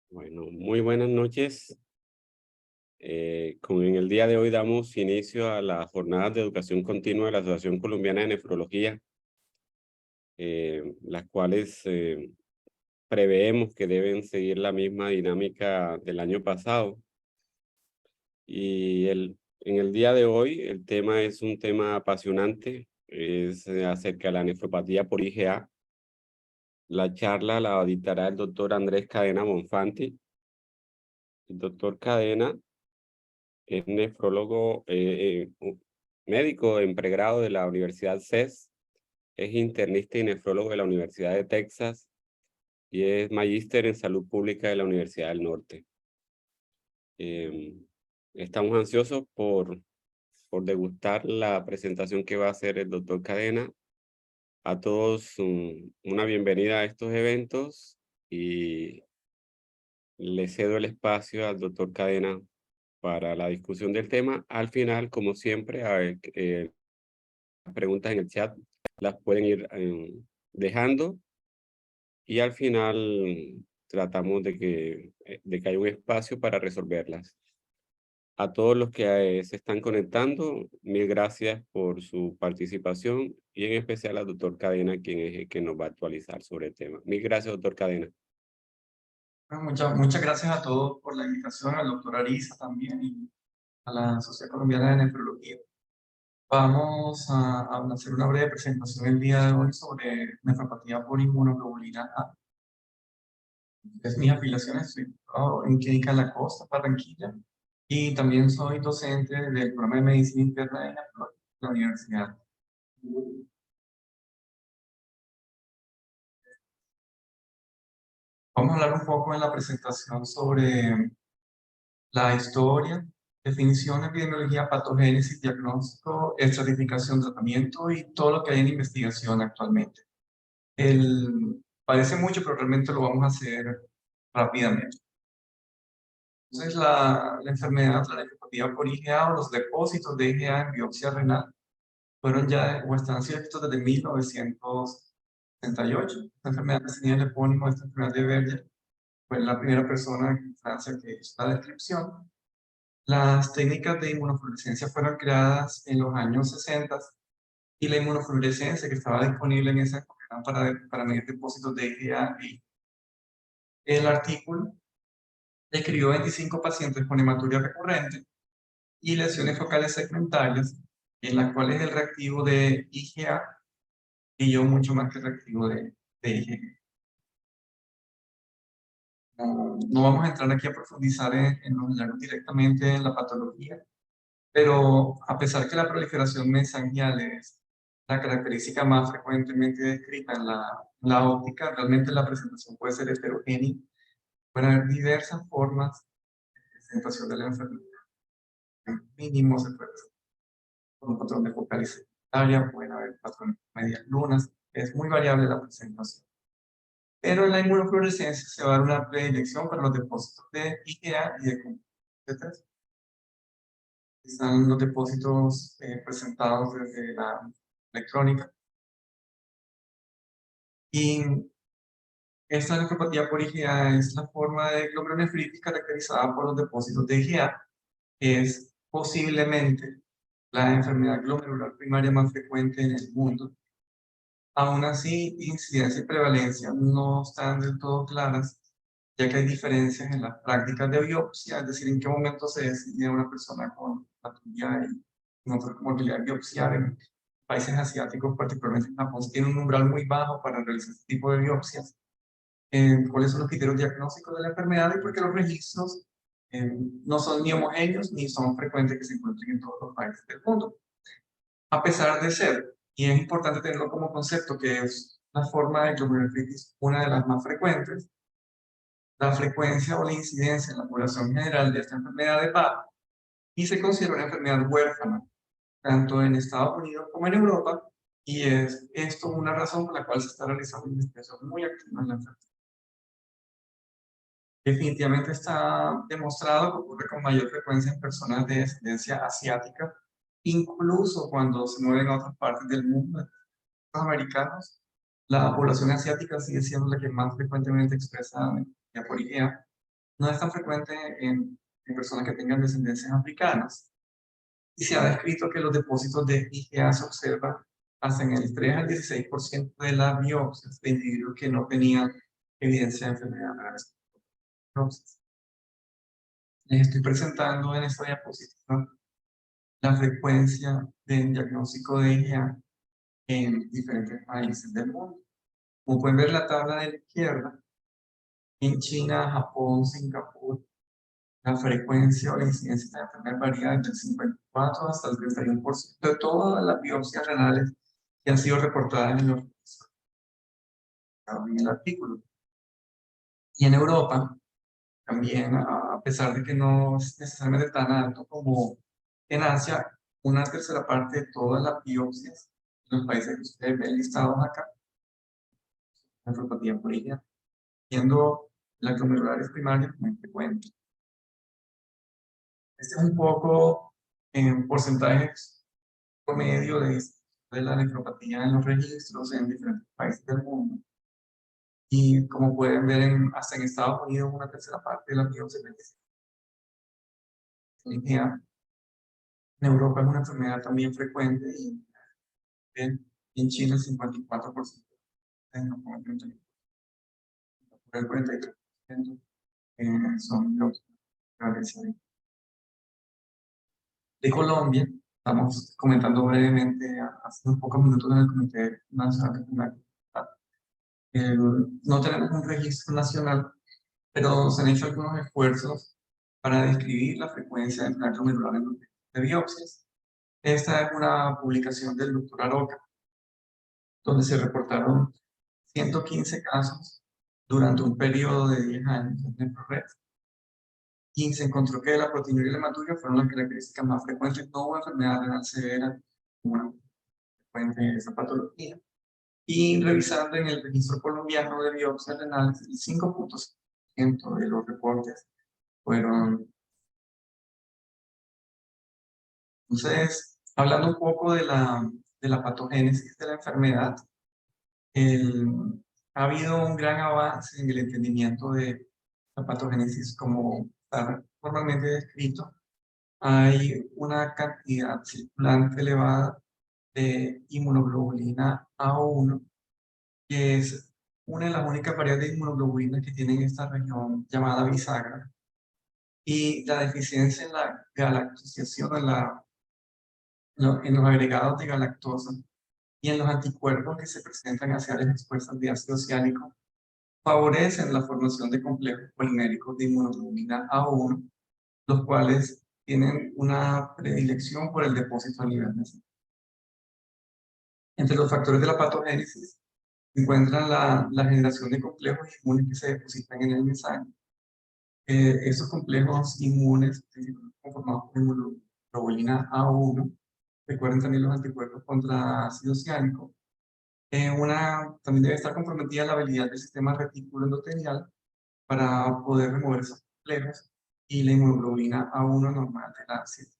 Bueno, muy buenas noches. En el día de hoy damos inicio a las jornadas de educación continua de la Asociación Colombiana de Nefrología, las cuales preveemos que deben seguir la misma dinámica del año pasado. En el día de hoy el tema es un tema apasionante, es acerca de la nefropatía por IgA. La charla la dictará el doctor Andrés Cadena Bonfanti. El doctor Cadena es nefrólogo, médico en pregrado de la Universidad CES, es internista y nefrólogo de la Universidad de Texas y es magíster en salud pública de la Universidad del Norte. Estamos ansiosos por degustar la presentación que va a hacer el doctor Cadena. A todos una bienvenida a estos eventos y le cedo el espacio al doctor Cadena para la discusión del tema. Al final, como siempre, las preguntas en el chat las pueden ir dejando y al final tratamos de que haya un espacio para resolverlas. A todos los que se están conectando, mil gracias por su participación y en especial al doctor Cadena, quien es el que nos va a actualizar sobre el tema. Mil gracias, doctor Cadena. Bueno, muchas gracias a todos por la invitación, al doctor Ariza también y a la Sociedad Colombiana de Nefrología. Vamos a hacer una breve presentación el día de hoy sobre nefropatía por inmunoglobulina A. Es mis afiliaciones, estoy en Clínica La Costa, Barranquilla, y también soy docente del programa de Medicina Interna de la Universidad. Vamos a hablar un poco en la presentación sobre la historia, definición, epidemiología, patogénesis, diagnóstico, estratificación, tratamiento y todo lo que hay en investigación actualmente. Parece mucho, pero realmente lo vamos a hacer rápidamente. Entonces, la enfermedad, la nefropatía por IgA o los depósitos de IgA en biopsia renal fueron ya o están ciertos desde 1968. Esta enfermedad tenía el epónimo de esta enfermedad de Berger. Fue la primera persona en Francia que hizo la descripción. Las técnicas de inmunofluorescencia fueron creadas en los años 60 y la inmunofluorescencia que estaba disponible en esa época era para medir depósitos de IgA. El artículo describió 25 pacientes con hematuria recurrente y lesiones focales segmentarias, en las cuales el reactivo de IgA brilló mucho más que el reactivo de IgG. No vamos a entrar aquí a profundizar en los hallazgos directamente en la patología, pero a pesar que la proliferación mesangial es la característica más frecuentemente descrita en la óptica, realmente la presentación puede ser heterogénea. Pueden haber diversas formas de presentación de la enfermedad. En mínimo se puede presentar con un patrón de focalización secundaria, pueden haber patrones medias lunas, es muy variable la presentación. Pero en la inmunofluorescencia se va a dar una predilección para los depósitos de IgA y de COMP3. Están los depósitos presentados desde la electrónica. Y esta nefropatía por IgA es la forma de glomerulonefritis caracterizada por los depósitos de IgA, que es posiblemente la enfermedad glomerular primaria más frecuente en el mundo. Aún así, incidencia y prevalencia no están del todo claras, ya que hay diferencias en las prácticas de biopsia, es decir, en qué momento se decide a una persona con patología y con otra comorbilidad biopsiar. En países asiáticos, particularmente en Japón, se tiene un umbral muy bajo para realizar este tipo de biopsias. ¿Cuáles son los criterios diagnósticos de la enfermedad? Y porque los registros no son ni homogéneos ni son frecuentes que se encuentren en todos los países del mundo. A pesar de ser, y es importante tenerlo como concepto, que es la forma de glomerulonefritis una de las más frecuentes, la frecuencia o la incidencia en la población general de esta enfermedad es baja y se considera una enfermedad huérfana, tanto en Estados Unidos como en Europa, y es esto una razón por la cual se está realizando investigación muy activa en la enfermedad. Definitivamente está demostrado que ocurre con mayor frecuencia en personas de descendencia asiática, incluso cuando se mueven a otras partes del mundo. Los americanos, la población asiática sigue siendo la que más frecuentemente expresa por IgA. no es tan frecuente en personas que tengan descendencias africanas. Y se ha descrito que los depósitos de IgA se observan hasta en el 3 al 16% de las biopsias de individuos que no tenían evidencia de enfermedad grave. Les estoy presentando en esta diapositiva la frecuencia del diagnóstico de IgA en diferentes países del mundo. Como pueden ver en la tabla de la izquierda, en China, Japón, Singapur, la frecuencia o la incidencia de la enfermedad varía entre el 54 hasta el 31% de todas las biopsias renales que han sido reportadas en los registros en el artículo. Y en Europa, también, a pesar de que no es necesariamente tan alto como en Asia, una tercera parte de todas las biopsias en los países que ustedes ven listados acá, la nefropatía por IgA, siendo la glomerulares primaria muy frecuente. Este es un poco en porcentajes promedio de la nefropatía en los registros en diferentes países del mundo. Y como pueden ver, hasta en Estados Unidos, una tercera parte de las biopsias en Europa es una enfermedad también frecuente y en China el 54%, el 43% son biopsias de Colombia. Estamos comentando brevemente hace unos pocos minutos en el Comité Nacional de Enfermedades. No tenemos un registro nacional, pero se han hecho algunos esfuerzos para describir la frecuencia de enfermedad glomerular en los registros de biopsias. Esta es una publicación del doctor Aroca, donde se reportaron 115 casos durante un periodo de 10 años en ProRed. Y se encontró que la proteinuria y la hematuria fueron las características más frecuentes. No hubo enfermedad renal severa como una frecuente de esa patología. Y revisando en el registro colombiano de biopsias renales, el 5% de los reportes fueron. Entonces, hablando un poco de la patogénesis de la enfermedad, ha habido un gran avance en el entendimiento de la patogénesis como está formalmente descrito. Hay una cantidad circulante elevada de inmunoglobulina A1, que es una de las únicas variedades de inmunoglobulina que tienen esta región llamada bisagra. Y la deficiencia en la galactosización, en los agregados de galactosa y en los anticuerpos que se presentan hacia áreas expuestas de ácido ciánico, favorecen la formación de complejos poliméricos de inmunoglobulina A1, los cuales tienen una predilección por el depósito a nivel mesencémico. Entre los factores de la patogénesis se encuentran la generación de complejos inmunes que se depositan en el mesanco. Estos complejos inmunes conformados por inmunoglobulina A1, recuerden también los anticuerpos contra ácido ciánico. También debe estar comprometida la habilidad del sistema retículo endotelial para poder remover esos complejos y la inmunoglobulina A1 normal del ácido.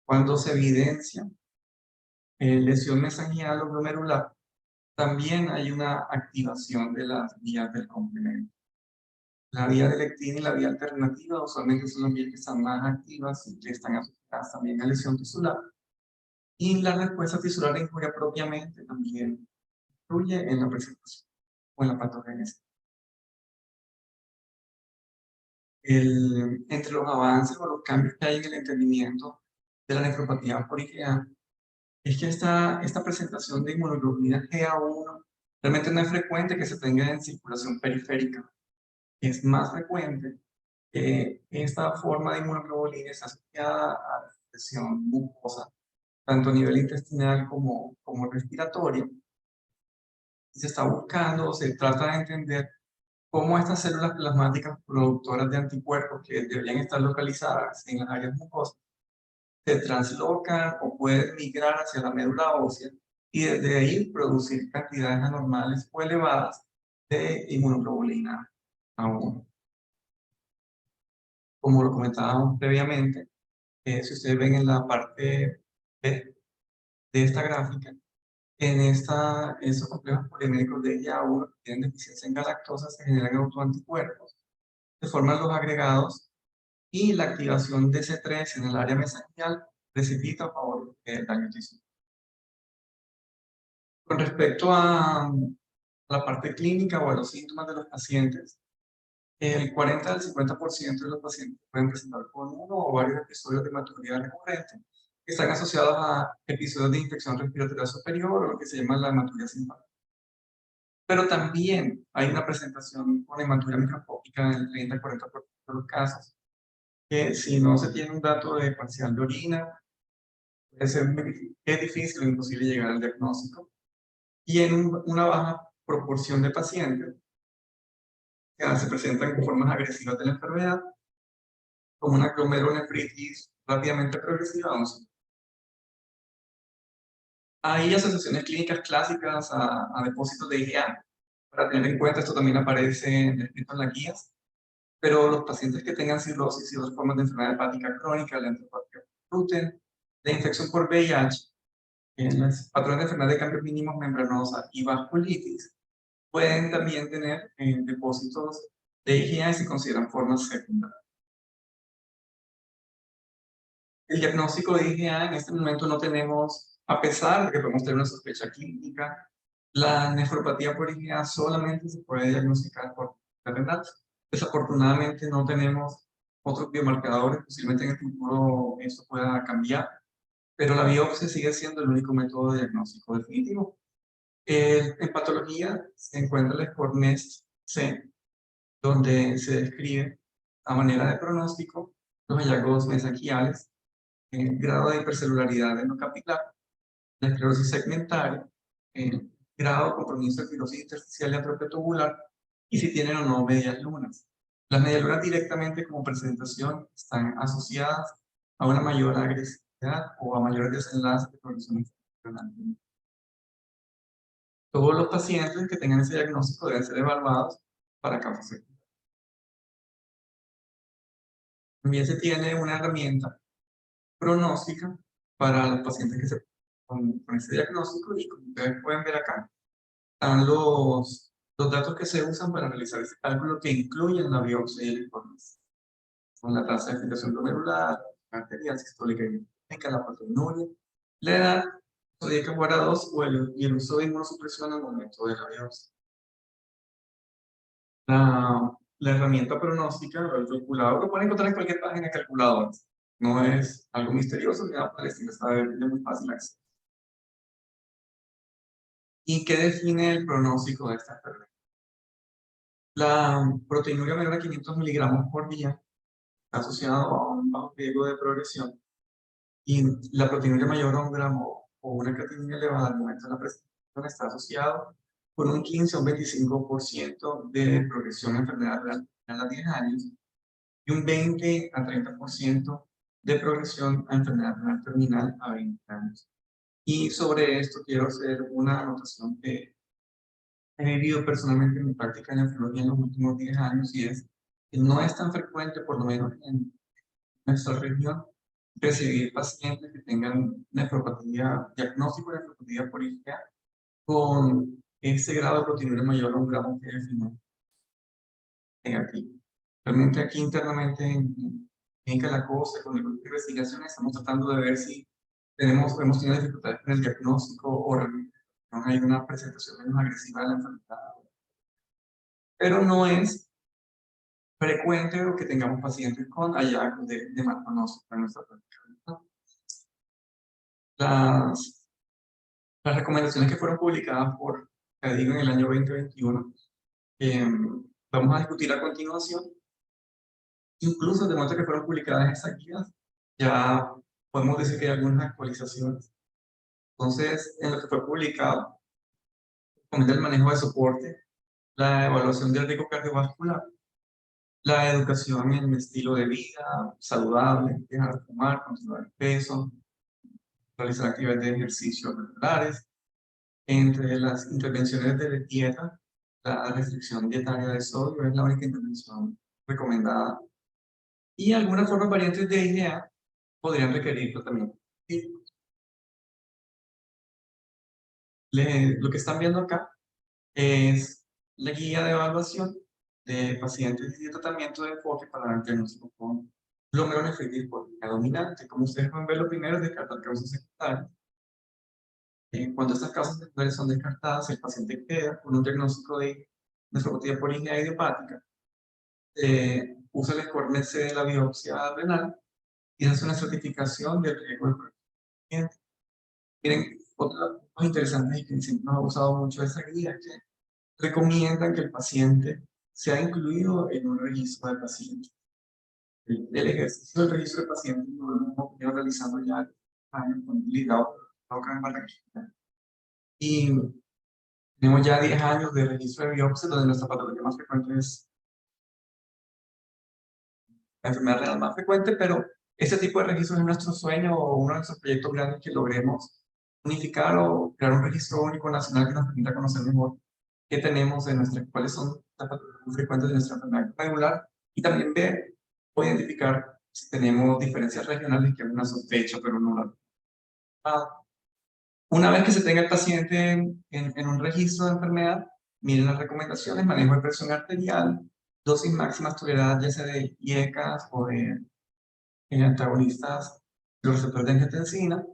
Cuando se evidencia lesión mesangial o glomerular, también hay una activación de las vías del complemento. La vía de lectina y la vía alternativa usualmente son las vías que están más activas y que están asociadas también a lesión tisular. Y la respuesta tisular de injuria propiamente también influye en la presentación o en la patogénesis. Entre los avances o los cambios que hay en el entendimiento de la nefropatía por IgA, es que esta presentación de inmunoglobulina GA1 realmente no es frecuente que se tenga en circulación periférica. Es más frecuente que esta forma de inmunoglobulina está asociada a la infección mucosa, tanto a nivel intestinal como respiratorio. Se está buscando, se trata de entender cómo estas células plasmáticas productoras de anticuerpos que deberían estar localizadas en las áreas mucosas se translocan o pueden migrar hacia la médula ósea y desde ahí producir cantidades anormales o elevadas de inmunoglobulina A1. Como lo comentábamos previamente, si ustedes ven en la parte B de esta gráfica, en estos complejos poliméricos de IgA1 que tienen deficiencia en galactosa se generan autoanticuerpos se forman los agregados y la activación de C3 en el área mesangial precipita a favor del daño tisular. Con respecto a la parte clínica o a los síntomas de los pacientes, el 40 al 50% de los pacientes pueden presentar con uno o varios episodios de hematuria recurrente que están asociados a episodios de infección respiratoria superior o lo que se llama la hematuria simpática. Pero también hay una presentación con hematuria microscópica en el 30 al 40% de los casos, que si no se tiene un dato de parcial de orina, es difícil o imposible llegar al diagnóstico. Y en una baja proporción de pacientes se presentan con formas agresivas de la enfermedad, como una glomerulonefritis rápidamente progresiva. Hay asociaciones clínicas clásicas a depósitos de IgA. Para tener en cuenta, esto también aparece descrito en las guías. Pero los pacientes que tengan cirrosis y otras formas de enfermedad hepática crónica, la enteropatía por gluten, la infección por VIH, los patrones de enfermedad de cambios mínimos membranosa y vasculitis, pueden también tener depósitos de IgA y se consideran formas secundarias. El diagnóstico de IgA en este momento no tenemos, a pesar de que podemos tener una sospecha clínica, la nefropatía por IgA solamente se puede diagnosticar por renal. Desafortunadamente no tenemos otros biomarcadores, posiblemente en el futuro esto pueda cambiar, pero la biopsia sigue siendo el único método de diagnóstico definitivo. En patología se encuentra el score NEST-C, donde se describe a manera de pronóstico los hallazgos mesangiales, el grado de hipercelularidad endocapilar, la esclerosis segmentaria, el grado de compromiso de fibrosis intersticial y atrofia tubular, y si tienen o no medias lunas. Las medias lunas directamente como presentación están asociadas a una mayor agresividad o a mayores desenlaces de progresión infeccional. Todos los pacientes que tengan ese diagnóstico deben ser evaluados para causas secundarias. También se tiene una herramienta pronóstica para los pacientes que se con ese diagnóstico, y como ustedes pueden ver acá, están los datos que se usan para realizar ese cálculo, que incluyen la biopsia y el informe, con la tasa de filtración glomerular, la arterial, sistólica y diastólica, la proteinuria, la edad, sodíaca fuera 2 y el uso de inmunosupresión al momento de la biopsia. La herramienta pronóstica o el calculador lo pueden encontrar en cualquier página de calculadores. No es algo misterioso ni nada parecido, está de muy fácil acceso. ¿Y qué define el pronóstico de esta enfermedad? La proteinuria menor a 500 miligramos por día está asociado a un bajo riesgo de progresión, y la proteinuria mayor a 1 gramo o una creatinina elevada al momento de la presentación está asociado con un 15 o un 25% de progresión a enfermedad renal a los 10 años y un 20 a 30% de progresión a enfermedad renal terminal a 20 años. Y sobre esto quiero hacer una anotación que he vivido personalmente en mi práctica de nefrología en los últimos 10 años, y es que no es tan frecuente, por lo menos en nuestra región, recibir pacientes que tengan nefropatía, diagnóstico de nefropatía por IgA, con ese grado de proteinuria mayor a 1 gramo que definimos negativo. Realmente aquí internamente en Clínica La Costa, con el grupo de investigación, estamos tratando de ver si hemos tenido dificultades con el diagnóstico o realmente no hay una presentación menos agresiva de la enfermedad. Pero no es frecuente o que tengamos pacientes con hallazgos de mal pronóstico en nuestra práctica. Las recomendaciones que fueron publicadas por CADIGO en el año 2021, vamos a discutir a continuación. Incluso de momento que fueron publicadas esas guías, ya podemos decir que hay algunas actualizaciones. Entonces, en lo que fue publicado, comenta el manejo de soporte, la evaluación del riesgo cardiovascular, la educación en el estilo de vida saludable, dejar de fumar, controlar el peso, realizar actividades de ejercicio regulares. Entre las intervenciones de dieta, la restricción dietaria de sodio es la única intervención recomendada. Y algunas formas variantes de IgA podrían requerir tratamiento. Lo que están viendo acá es la guía de evaluación de pacientes y de tratamiento de enfoque para el diagnóstico con glomerulonefritis crónica dominante. Como ustedes pueden ver, lo primero es descartar causas secundarias. Cuando estas causas secundarias son descartadas, el paciente queda con un diagnóstico de nefropatía polígea idiopática. Usa el score MED-C de la biopsia renal y hace una certificación del riesgo del paciente. Miren, otra cosa interesante y que siempre nos ha gustado mucho de esa guía es que recomiendan que el paciente sea incluido en un registro de pacientes. El ejercicio del registro de pacientes lo hemos venido realizando ya años con ligado acá en Barranquilla. Y tenemos ya 10 años de registro de biopsia, donde nuestra patología más frecuente es la enfermedad renal más frecuente, pero este tipo de registros es nuestro sueño o uno de nuestros proyectos grandes que logremos unificar o crear un registro único nacional que nos permita conocer mejor qué tenemos de cuáles son las patologías más frecuentes de nuestra enfermedad regular y también ver o identificar si tenemos diferencias regionales, que es una sospecha, pero no la. Una vez que se tenga el paciente en un registro de enfermedad, miren las recomendaciones: manejo de presión arterial, dosis máximas toleradas ya sea de IECAS o de antagonistas de los receptores de angiotensina,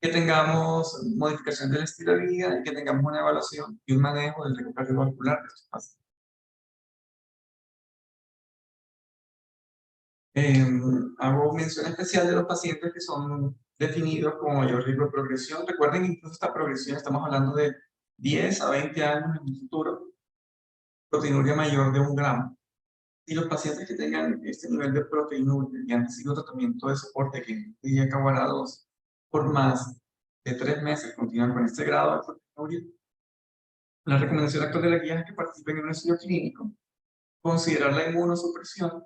que tengamos modificación del estilo de vida y que tengamos una evaluación y un manejo del riesgo cardiovascular de estos pacientes. Hago mención especial de los pacientes que son definidos como mayor riesgo de progresión. Recuerden, incluso esta progresión estamos hablando de 10 a 20 años en el futuro, proteinuria mayor de 1 gramo. Y los pacientes que tengan este nivel de proteinuria y han recibido tratamiento de soporte que diría que a 2 por más de 3 meses continúan con este grado de proteinuria, la recomendación actual de la guía es que participen en un estudio clínico, considerar la inmunosupresión.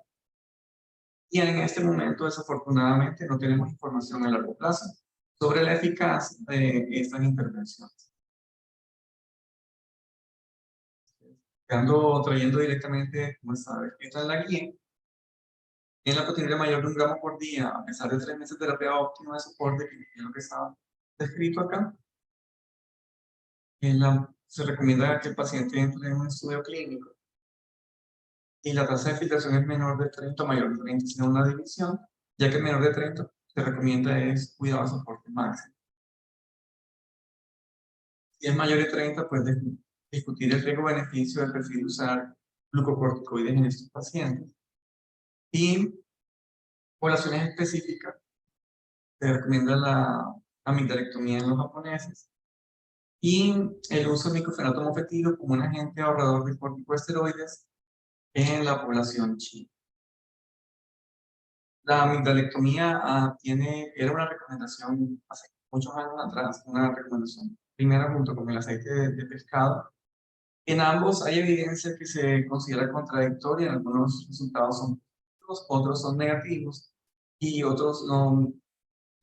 Y en este momento, desafortunadamente, no tenemos información a largo plazo sobre la eficacia de estas intervenciones. Trayendo directamente, como está escrito en la guía, en la proteinuria mayor de 1 gramo por día, a pesar de 3 meses de terapia óptima de soporte, que es lo que está descrito acá, se recomienda que el paciente entre en un estudio clínico y la tasa de filtración es menor de 30 o mayor de 30, sino una división, ya que menor de 30 se recomienda es cuidado de soporte máximo. Si es mayor de 30, pues discutir el riesgo-beneficio del perfil de usar glucocorticoides en estos pacientes. Y poblaciones específicas, se recomienda la amigdalectomía en los japoneses y el uso de miclofenato mofetil como un agente ahorrador de corticosteroides en la población china. La amigdalectomía era una recomendación hace muchos años atrás, una recomendación primera junto con el aceite de pescado. En ambos hay evidencia que se considera contradictoria, algunos resultados son positivos, otros son negativos y otros no,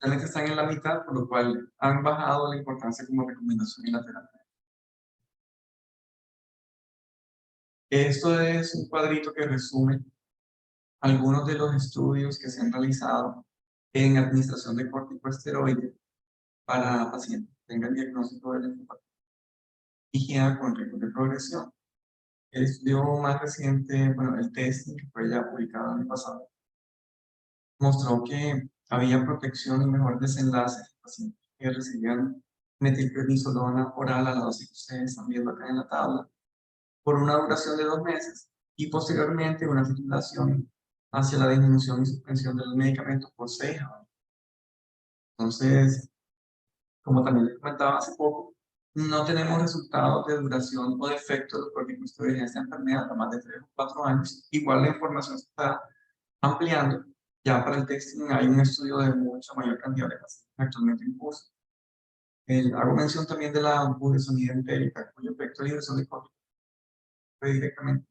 realmente están en la mitad, por lo cual han bajado la importancia como recomendación en la terapia. Esto es un cuadrito que resume algunos de los estudios que se han realizado en administración de corticosteroides para pacientes que tengan diagnóstico de linfopatía con riesgo de progresión. El estudio más reciente, bueno, el testing que fue ya publicado el año pasado, mostró que había protección y mejor desenlace en pacientes que recibían metilprednisolona oral a la dosis que ustedes están viendo acá en la tabla, por una duración de 2 meses y posteriormente una titulación hacia la disminución y suspensión de los medicamentos por 6 años. Entonces, como también les comentaba hace poco, no tenemos resultados de duración o de efecto de los corticosteroides en esta enfermedad a más de 3 o 4 años. Igual la información se está ampliando. Ya para el testing hay un estudio de mucha mayor cantidad de pacientes actualmente en curso. Hago mención también de la budesonida empírica, cuyo efecto de liberación de corticosteroides directamente.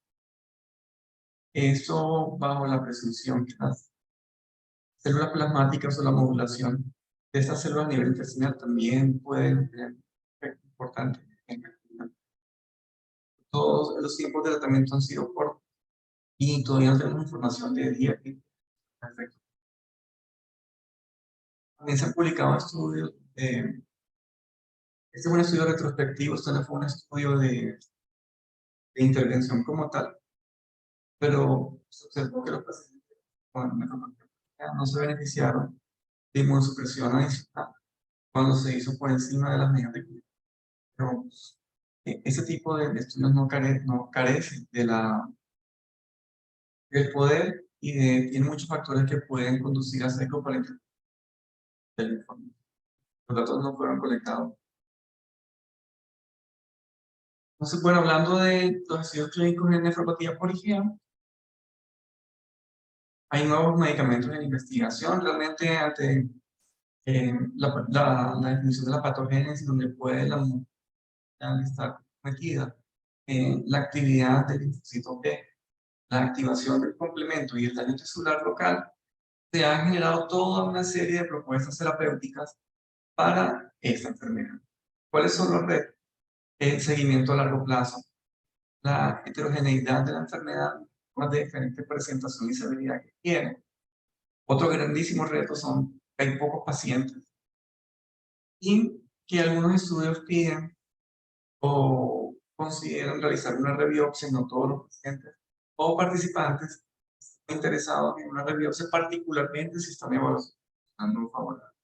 Eso bajo la presunción que las células plasmáticas o la modulación de estas células a nivel intestinal también pueden tener un efecto importante en la actividad. Todos los tiempos de tratamiento han sido cortos y todavía no tenemos información de día que efecto. También se han publicado estudios. Este es un estudio retrospectivo, esto no fue un estudio de intervención como tal, pero se observó que los pacientes con nefropatía no se beneficiaron de inmunosupresión adicional cuando se hizo por encima de las medidas de cuidado. Pero ese tipo de estudios no carecen del poder y tiene muchos factores que pueden conducir a sesgo para la interpretación del informe. Los datos no fueron colectados. Entonces, bueno, hablando de los estudios clínicos en nefropatía por IgA, hay nuevos medicamentos en investigación. Realmente, ante la definición de la patogénesis, donde puede la movilidad estar comprometida, la actividad del linfocito B, la activación del complemento y el daño celular local, se han generado toda una serie de propuestas terapéuticas para esta enfermedad. ¿Cuáles son los retos? El seguimiento a largo plazo, la heterogeneidad de la enfermedad, más de diferente presentación y severidad que tiene. Otro grandísimo reto son que hay pocos pacientes y que algunos estudios piden o consideran realizar una rebiopsia, no todos los pacientes o participantes interesados en una rebiopsia, particularmente si están evaluando favorable.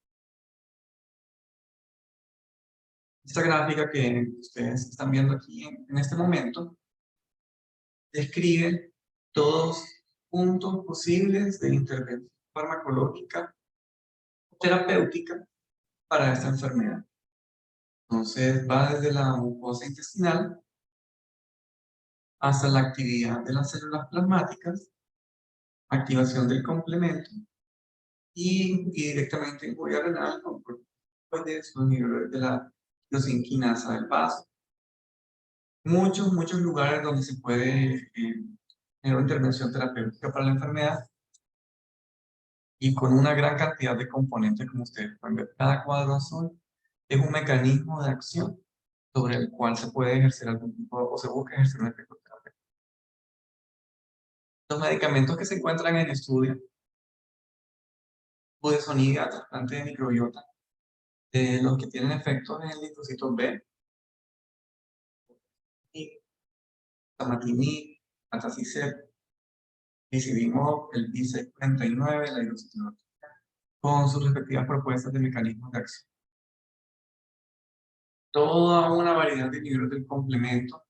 Esta gráfica que ustedes están viendo aquí en este momento describe todos puntos posibles de intervención farmacológica o terapéutica para esta enfermedad. Entonces va desde la mucosa intestinal hasta la actividad de las células plasmáticas, activación del complemento y directamente en huella renal con los niveles de la iosinquinasa del vaso. Muchos lugares donde se puede tener una intervención terapéutica para la enfermedad y con una gran cantidad de componentes, como ustedes pueden ver. Cada cuadro azul es un mecanismo de acción sobre el cual se puede ejercer algún tipo o se busca ejercer un efecto terapéutico. Los medicamentos que se encuentran en estudio, budesonida, trasplante de microbiota, los que tienen efectos en el linfocito B, tamatinib, atazicep, decidimos el B649, la hidroxitinona, con sus respectivas propuestas de mecanismos de acción. Toda una variedad de inhibidores del complemento.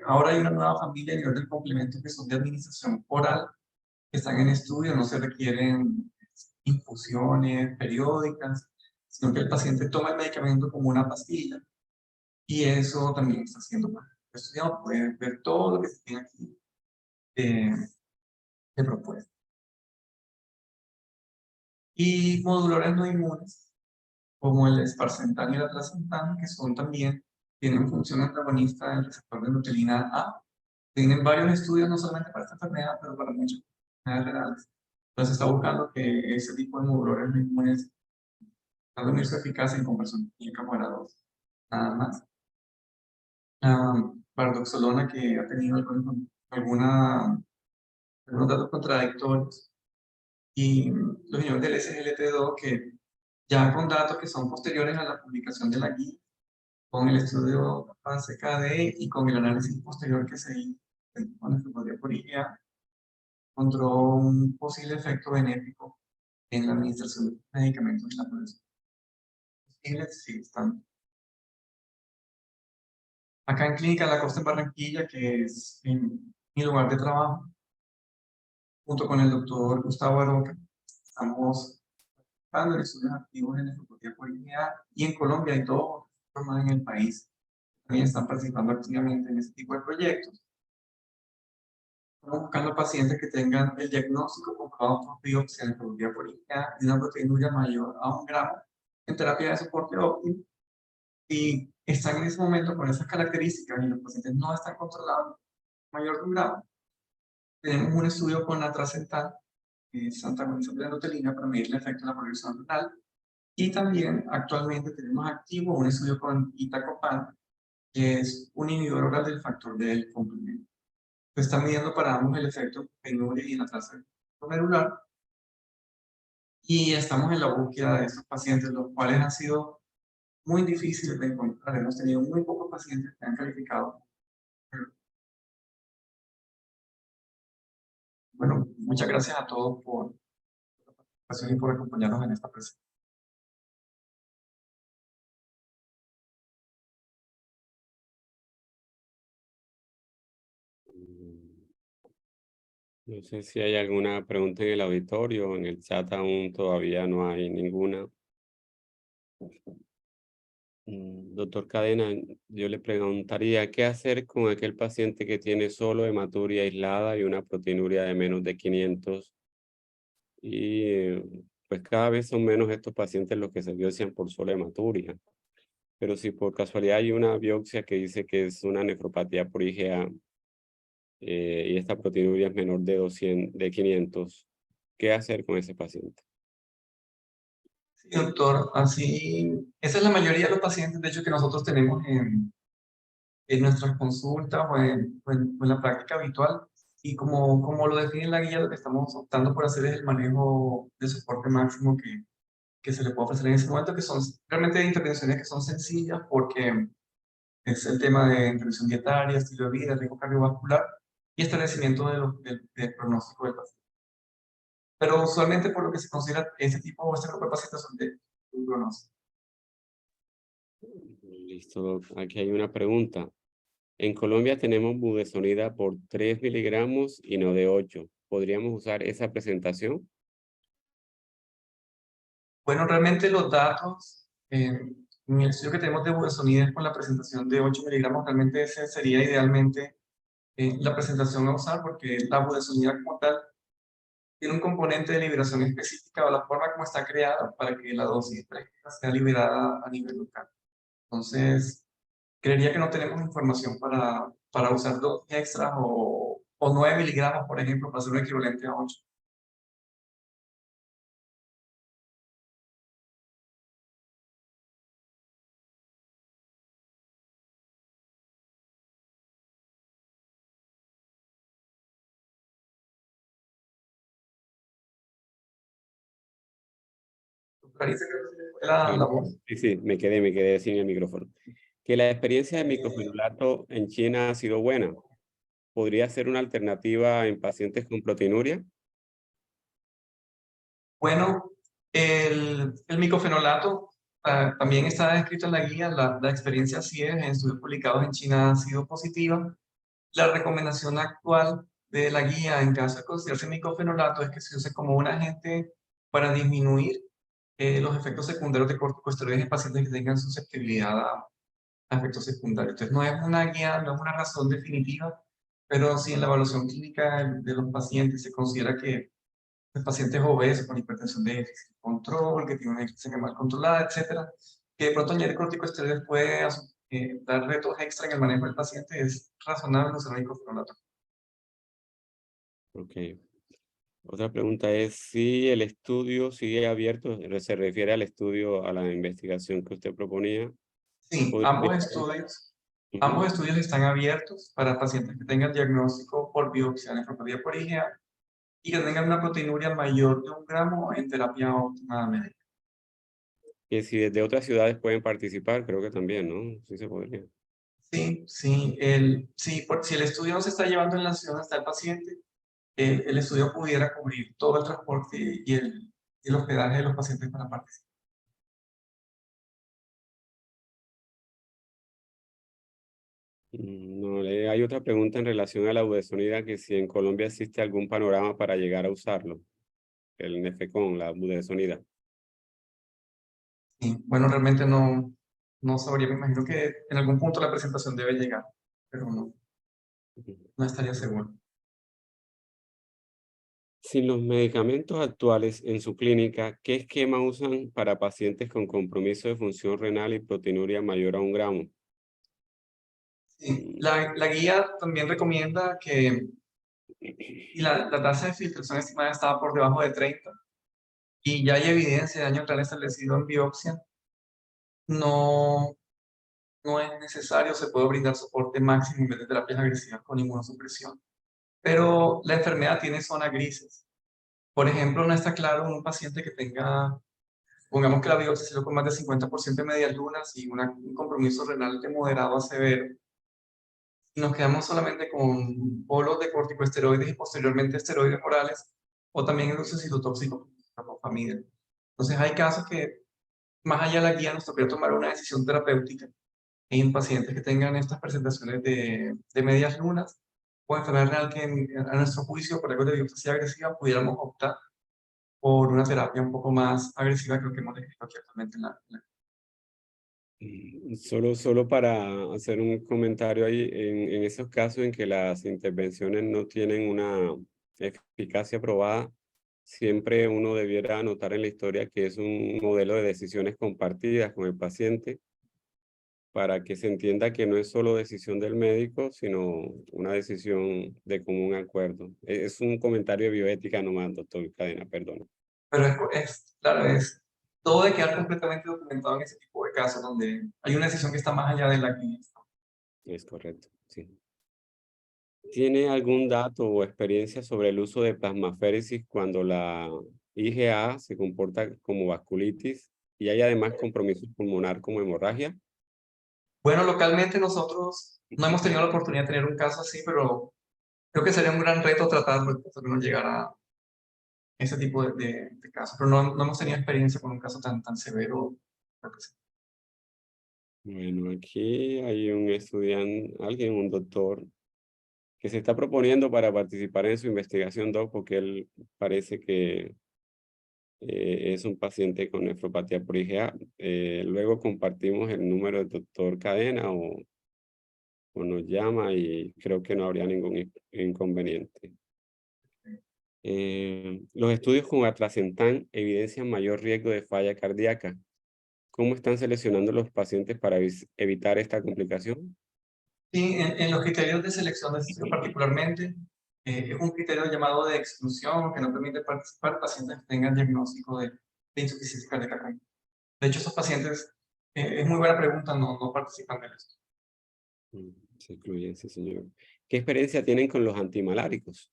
Ahora hay una nueva familia de inhibidores del complemento que son de administración oral, que están en estudio, no se requieren infusiones periódicas, sino que el paciente toma el medicamento como una pastilla, y eso también está siendo estudiado. Pueden ver todo lo que se tiene aquí de propuesta. Y moduladores no inmunes, como el esparsentan y la trasentan, que son también, tienen función antagonista del receptor de nucleina A. Tienen varios estudios, no solamente para esta enfermedad, pero para muchas enfermedades renales. Entonces está buscando que ese tipo de moduladores no inmunes puedan unir su eficacia en comparación con la 2. Nada más. Bardoxolona, que ha tenido algunos datos contradictorios, y los inhibidores del SGLT2, que ya con datos que son posteriores a la publicación de la guía, con el estudio ACKD y con el análisis posterior que se hizo con la nefropatía por IgA, encontró un posible efecto benéfico en la administración de medicamentos en la población. Sí, están. Acá en Clínica La Costa en Barranquilla, que es mi lugar de trabajo, junto con el doctor Gustavo Aroca, estamos en estudios activos en nefropatía por IgA, y en Colombia hay todos formas en el país también están participando activamente en este tipo de proyectos. Estamos buscando pacientes que tengan el diagnóstico comprobado por biopsia en nefropatía por IgA y una proteinuria mayor a 1 gramo en terapia de soporte óptimo, y están en ese momento con esas características y los pacientes no están controlados mayor de 1 gramo. Tenemos un estudio con atrasentan, que es antagonista de la nucleina, para medir el efecto en la progresión renal, y también actualmente tenemos activo un estudio con itacopan, que es un inhibidor oral del factor D del complemento. Se está midiendo para ambos el efecto penuria y en la tasa glomerular, y estamos en la búsqueda de estos pacientes, los cuales han sido muy difíciles de encontrar. Hemos tenido muy pocos pacientes que han calificado muchas gracias a todos por la participación y por acompañarnos en esta presentación. No sé si hay alguna pregunta en el auditorio, en el chat aún todavía no hay ninguna. Doctor Cadena, yo le preguntaría, ¿qué hacer con aquel paciente que tiene solo hematuria aislada y una proteinuria de menos de 500? Y pues cada vez son menos estos pacientes los que se biopsian por sola hematuria. Pero si por casualidad hay una biopsia que dice que es una nefropatía por IgA y esta proteinuria es menor de 500, ¿qué hacer con ese paciente? Sí, doctor, así, esa es la mayoría de los pacientes, de hecho, que nosotros tenemos en nuestras consultas o en la práctica habitual. Y como lo define la guía, lo que estamos optando por hacer es el manejo de soporte máximo que se le puede ofrecer en ese momento, que son realmente intervenciones que son sencillas porque es el tema de intervención dietaria, estilo de vida, riesgo cardiovascular y establecimiento del pronóstico del paciente. Pero usualmente por lo que se considera este tipo o este grupo de pacientes son de un pronóstico. Listo, aquí hay una pregunta. En Colombia tenemos budesonida por 3 miligramos y no de 8. ¿Podríamos usar esa presentación? Bueno, realmente los datos, en el estudio que tenemos de budesonida con la presentación de 8 miligramos, realmente ese sería idealmente la presentación a usar porque la budesonida como tal tiene un componente de liberación específica o la forma como está creada para que la dosis práctica sea liberada a nivel local. Entonces, creería que no tenemos información para usar dosis extras o 9 miligramos, por ejemplo, para hacer un equivalente a 8. Clarisa, creo que se le fue la Bueno, voz. sí, me quedé sin el micrófono. Que la experiencia de micofenolato en China ha sido buena. ¿Podría ser una alternativa en pacientes con proteinuria? Bueno, el micofenolato también está descrito en la guía. La experiencia sí es, en estudios publicados en China ha sido positiva. La recomendación actual de la guía en caso de considerarse micofenolato es que se use como un agente para disminuir los efectos secundarios de corticosteroides en pacientes que tengan susceptibilidad a efectos secundarios. Entonces no es una guía, no es una razón definitiva, pero si en la evaluación clínica de los pacientes se considera que los pacientes obesos con hipertensión de déficit de control, que tienen una glicemia mal controlada, etcétera, que de pronto añadir corticosteroides puede dar retos extra en el manejo del paciente, es razonable usar micofenolato. Ok. Otra pregunta es si el estudio sigue abierto, se refiere al estudio, a la investigación que usted proponía. Sí, ¿Podría- ambos Ujú. estudios están abiertos para pacientes que tengan diagnóstico por biopsia nefropatía por IgA y que tengan una proteinuria mayor de 1 gramo en terapia óptima médica. Que si desde otras ciudades pueden participar, creo que también, ¿no? Sí se podría. Sí, si el estudio no se está llevando en la ciudad donde está el paciente, el estudio pudiera cubrir todo el transporte y el hospedaje de los pacientes para participar. No, hay otra pregunta en relación a la budesonida, que si en Colombia existe algún panorama para llegar a usarlo, el Nefecon, la budesonida. Sí, bueno, realmente no sabría, me imagino que en algún punto la presentación debe llegar, pero no estaría seguro. Sin los medicamentos actuales en su clínica, ¿qué esquema usan para pacientes con compromiso de función renal y proteinuria mayor a 1 gramo? Sí, la guía también recomienda que si la tasa de filtración estimada estaba por debajo de 30 y ya hay evidencia de daño renal establecido en biopsia, no, no es necesario, se puede brindar soporte máximo en vez de terapias agresivas con inmunosupresión. Pero la enfermedad tiene zonas grises. Por ejemplo, no está claro en un paciente que tenga, pongamos que la biopsia se dio con más de 50% de medias lunas y un compromiso renal de moderado a severo, y nos quedamos solamente con bolos de corticosteroides y posteriormente esteroides orales, o también el uso de citotóxico por familia. Entonces hay casos que, más allá de la guía, nos tocaría tomar una decisión terapéutica en pacientes que tengan estas presentaciones de medias lunas o enfermedad renal que a nuestro juicio, por algo de biopsia agresiva, pudiéramos optar por una terapia un poco más agresiva que lo que hemos descrito aquí actualmente Solo para hacer un comentario ahí, en esos casos en que las intervenciones no tienen una eficacia probada, siempre uno debiera anotar en la historia que es un modelo de decisiones compartidas con el paciente para que se entienda que no es solo decisión del médico, sino una decisión de común acuerdo. Es un comentario de bioética nomás, doctor Cadena, perdón. Pero claro, todo de quedar completamente documentado en ese tipo de casos donde hay una decisión que está más allá de la clínica. Es correcto, sí. ¿Tiene algún dato o experiencia sobre el uso de plasmaféresis cuando la IgA se comporta como vasculitis y hay además compromiso pulmonar como hemorragia? Bueno, localmente nosotros no hemos tenido la oportunidad de tener un caso así, pero creo que sería un gran reto tratarlo, hasta que no llegara a ese tipo de casos. Pero no hemos tenido experiencia con un caso tan severo. Creo que sí. Bueno, aquí hay un estudiante, un doctor, que se está proponiendo para participar en su investigación, doc, porque él parece que es un paciente con nefropatía por IgA. Luego compartimos el número del doctor Cadena o nos llama y creo que no habría ningún inconveniente. Los estudios con atrasentan evidencian mayor riesgo de falla cardíaca. ¿Cómo están seleccionando los pacientes para evitar esta complicación? Sí, en los criterios de selección de estudio particularmente, es un criterio llamado de exclusión que no permite participar pacientes que tengan diagnóstico de insuficiencia cardíaca. De hecho, esos pacientes, es muy buena pregunta, no participan del estudio. Se incluyen, sí, señor. ¿Qué experiencia tienen con los antimaláricos?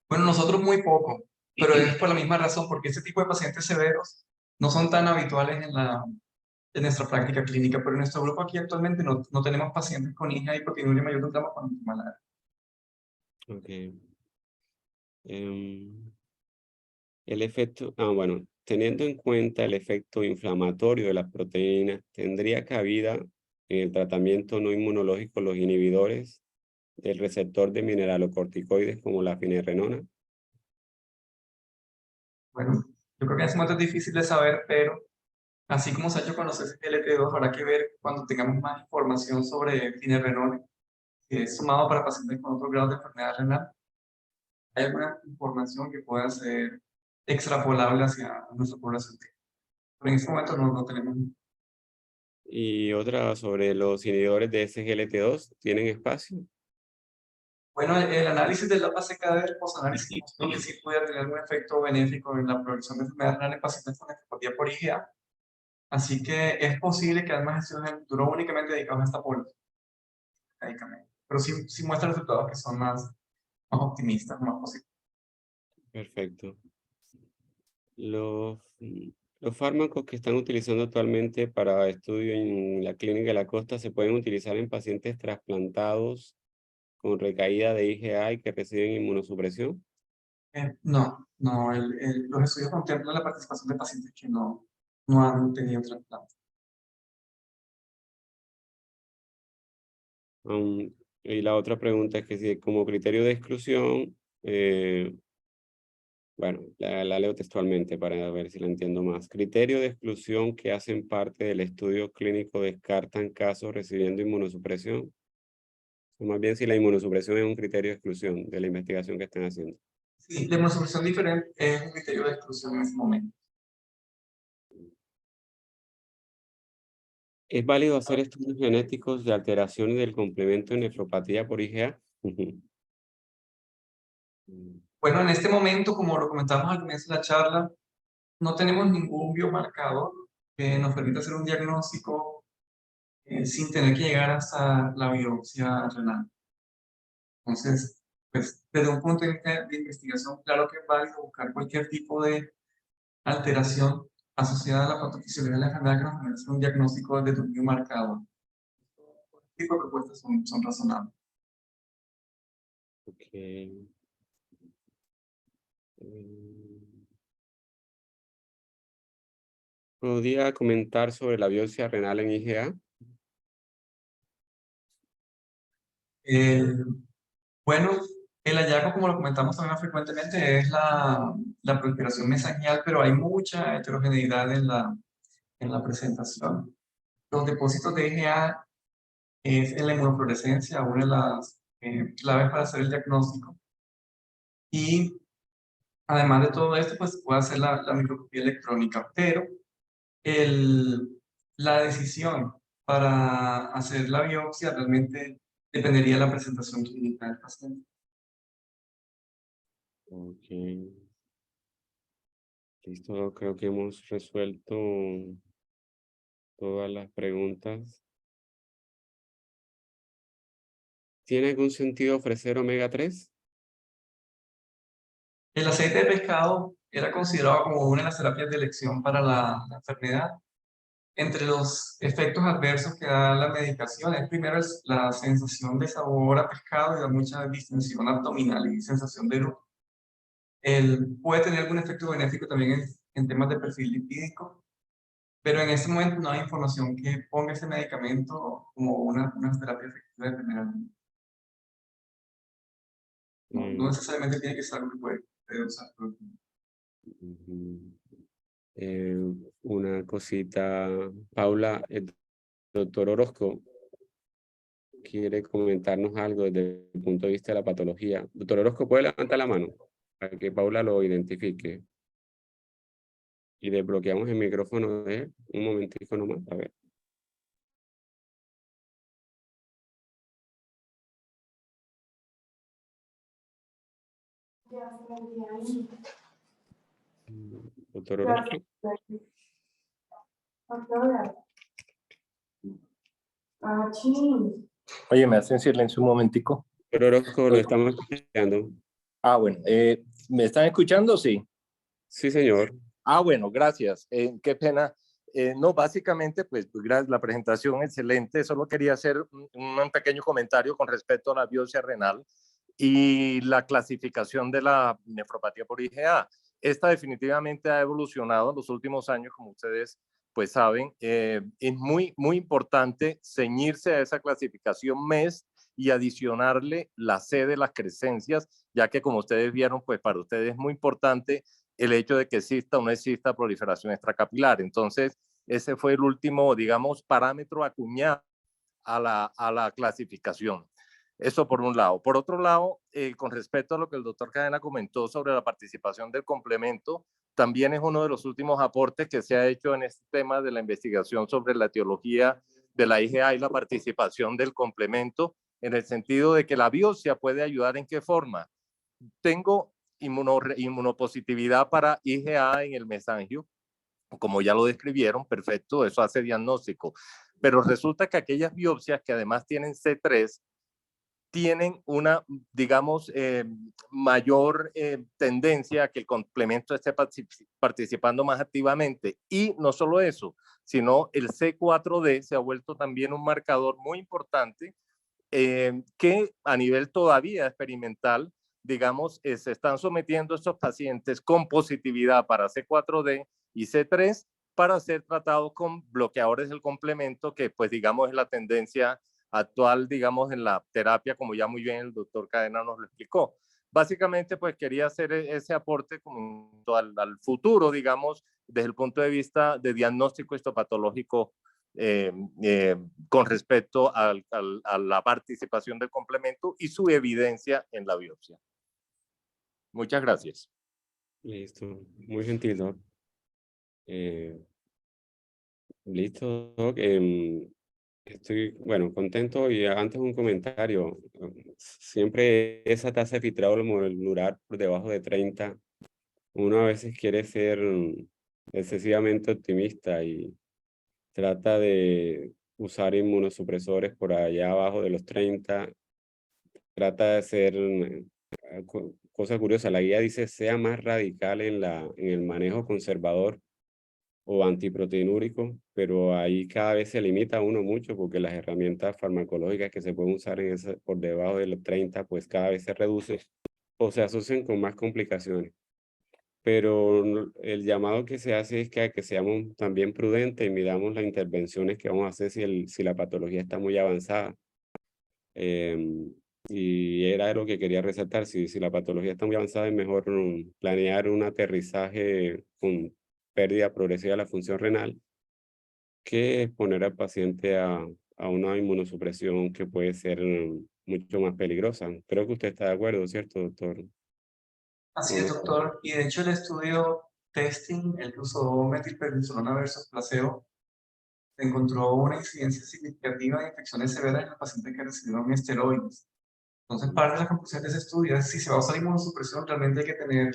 Bueno, nosotros muy poco, pero es por la misma razón, porque ese tipo de pacientes severos no son tan habituales en nuestra práctica clínica, pero en nuestro grupo aquí actualmente no tenemos pacientes con IgA y proteinuria mayor de un gramo con antimalaria. Ok. Em, el efecto, bueno, teniendo en cuenta el efecto inflamatorio de las proteínas, ¿tendría cabida en el tratamiento no inmunológico los inhibidores del receptor de mineralocorticoides como la finerenona? Bueno, yo creo que en ese momento es difícil de saber, pero así como se ha hecho con los SGLT2, habrá que ver cuando tengamos más información sobre finerenone, que es sumado para pacientes con otros grados de enfermedad renal. ¿Hay alguna información que pueda ser extrapolable hacia nuestra población? Pero en este momento no tenemos. Y otra sobre los inhibidores de SGLT2, ¿tienen espacio? Bueno, el análisis del APA-CKD del posanálisis mostró que sí puede tener un efecto benéfico en la progresión de enfermedad renal en pacientes con nefropatía por IgA. Así que es posible que además estudios en el futuro únicamente dedicados a esta población medicamento. Pero sí muestra resultados que son más optimistas, más positivos. Perfecto. Los, los fármacos que están utilizando actualmente para estudio en la Clínica de la Costa se pueden utilizar en pacientes trasplantados con recaída de IgA y que reciben inmunosupresión. No, los estudios contemplan la participación de pacientes que no han tenido trasplante. Y la otra pregunta es que si como criterio de exclusión, bueno, la leo textualmente para ver si la entiendo más. Criterio de exclusión que hacen parte del estudio clínico descartan casos recibiendo inmunosupresión. O más bien si la inmunosupresión es un criterio de exclusión de la investigación que están haciendo. Sí, la inmunosupresión diferente es un criterio de exclusión en ese momento. ¿Es válido hacer estudios genéticos de alteraciones del complemento en nefropatía por IgA? Bueno, en este momento, como lo comentamos al comienzo de la charla, no tenemos ningún biomarcador que nos permita hacer un diagnóstico sin tener que llegar hasta la biopsia renal. Entonces, pues, desde un punto de investigación, claro que es válido buscar cualquier tipo de alteración asociada a la patofisiología de la enfermedad que nos permita hacer un diagnóstico desde un biomarcador. Este tipo de propuestas son razonables. Ok. ¿Podría comentar sobre la biopsia renal en IgA? Bueno, el hallazgo, como lo comentamos también más frecuentemente, es la proliferación mesangial, pero hay mucha heterogeneidad en la presentación. Los depósitos de IgA es en la inmunofluorescencia una de las claves para hacer el diagnóstico. Y además de todo esto, pues puede hacer la microscopía electrónica, pero la decisión para hacer la biopsia realmente dependería de la presentación clínica del paciente. Ok. Listo, creo que hemos resuelto todas las preguntas. ¿Tiene algún sentido ofrecer omega 3? El aceite de pescado era considerado como una de las terapias de elección para la enfermedad. Entre los efectos adversos que da la medicación, el primero es la sensación de sabor a pescado y da mucha distensión abdominal y sensación de eructo. Puede tener algún efecto benéfico también en temas de perfil lipídico, pero en este momento no hay información que ponga ese medicamento como una terapia efectiva de primera línea. No necesariamente tiene que ser algo que puede usar. Ujú. Una cosita, Paula, el doctor Orozco quiere comentarnos algo desde el punto de vista de la patología. Doctor Orozco, ¿puede levantar la mano para que Paula lo identifique? Y desbloqueamos el micrófono de él. Un momentico nomás, a ver. Doctor Orozco. Oye, ¿me hacen silencio un momentico? Doctor Orozco, lo estamos escuchando. Ah, bueno, ¿me están escuchando? Sí. Sí, señor. Ah, bueno, gracias. Qué pena. No, básicamente, pues gracias, la presentación excelente. Solo quería hacer un pequeño comentario con respecto a la biopsia renal y la clasificación de la nefropatía por IgA. Esta definitivamente ha evolucionado en los últimos años, como ustedes pues saben. Es muy importante ceñirse a esa clasificación MES y adicionarle la C de las crecencias, ya que como ustedes vieron, pues para ustedes es muy importante el hecho de que exista o no exista proliferación extracapilar. Entonces, ese fue el último, digamos, parámetro acuñado a la clasificación. Eso por un lado. Por otro lado, con respecto a lo que el doctor Cadena comentó sobre la participación del complemento, también es uno de los últimos aportes que se ha hecho en este tema de la investigación sobre la etiología de la IgA y la participación del complemento, en el sentido de que la biopsia puede ayudar en qué forma. Tengo inmunopositividad para IgA en el mesangio, como ya lo describieron, perfecto, eso hace diagnóstico. Pero resulta que aquellas biopsias que además tienen C3 tienen una, digamos, mayor tendencia a que el complemento esté participando más activamente. Y no solo eso, sino el C4D se ha vuelto también un marcador muy importante que a nivel todavía experimental, digamos, se están sometiendo estos pacientes con positividad para C4D y C3 para ser tratados con bloqueadores del complemento, que pues digamos es la tendencia actual, digamos, en la terapia, como ya muy bien el doctor Cadena nos lo explicó. Básicamente, pues quería hacer ese aporte al futuro, digamos, desde el punto de vista de diagnóstico histopatológico con respecto a la participación del complemento y su evidencia en la biopsia. Muchas gracias. Listo. Muy gentil, Doc. Listo, Doc. Estoy, bueno, contento y antes un comentario. Siempre esa tasa de filtrado molecular por debajo de 30, uno a veces quiere ser excesivamente optimista y trata de usar inmunosupresores por allá abajo de los 30. Trata de hacer cosa curiosa. La guía dice sea más radical en el manejo conservador o antiproteinúrico, pero ahí cada vez se limita uno mucho porque las herramientas farmacológicas que se pueden usar por debajo de los 30, pues cada vez se reducen o se asocian con más complicaciones. pero el llamado que se hace es que seamos también prudentes y midamos las intervenciones que vamos a hacer si la patología está muy avanzada. Y era lo que quería resaltar, si la patología está muy avanzada es mejor planear un aterrizaje con pérdida progresiva de la función renal que exponer al paciente a una inmunosupresión que puede ser mucho más peligrosa. Creo que usted está de acuerdo, ¿cierto, doctor? Así es, doctor. Y de hecho el estudio testing, el que usó metilprednisolona versus placebo, encontró una incidencia significativa de infecciones severas en los pacientes que recibieron esteroides. Entonces, parte de la conclusión de ese estudio es si se va a usar inmunosupresión, realmente hay que tener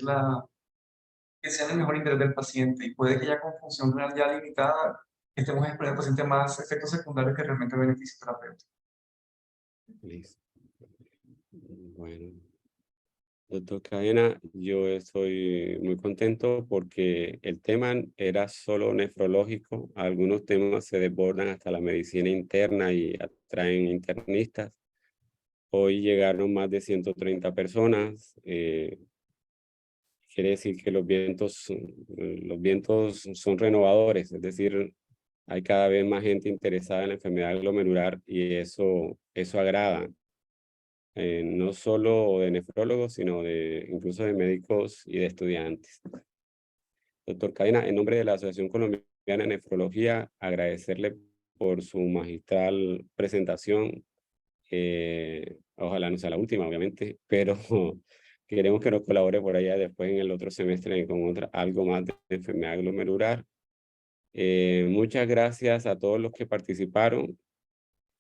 que sea en el mejor interés del paciente. Y puede que ya con función renal ya limitada, estemos esperando al paciente más efectos secundarios que realmente beneficio terapéutico. Listo. Bueno, doctor Cadena, yo estoy muy contento porque el tema era solo nefrológico. Algunos temas se desbordan hasta la medicina interna y atraen internistas. Hoy llegaron más de 130 personas. Quiere decir que los vientos son renovadores, es decir, hay cada vez más gente interesada en la enfermedad glomerular y eso agrada. No solo de nefrólogos, sino incluso de médicos y de estudiantes. Doctor Cadena, en nombre de la Asociación Colombiana de Nefrología, agradecerle por su magistral presentación. Ojalá no sea la última, obviamente, pero queremos que nos colabore por allá después en el otro semestre con algo más de enfermedad glomerular. Muchas gracias a todos los que participaron.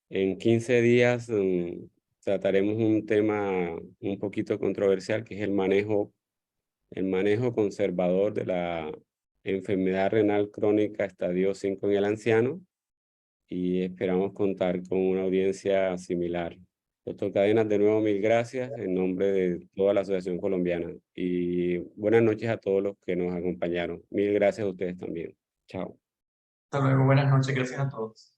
En 15 días trataremos un tema un poquito controversial, que es el manejo conservador de la enfermedad renal crónica estadio 5 en el anciano, y esperamos contar con una audiencia similar. Doctor Cadenas, de nuevo mil gracias en nombre de toda la Asociación Colombiana y buenas noches a todos los que nos acompañaron. Mil gracias a ustedes también. Chao. Hasta luego, buenas noches, gracias a todos.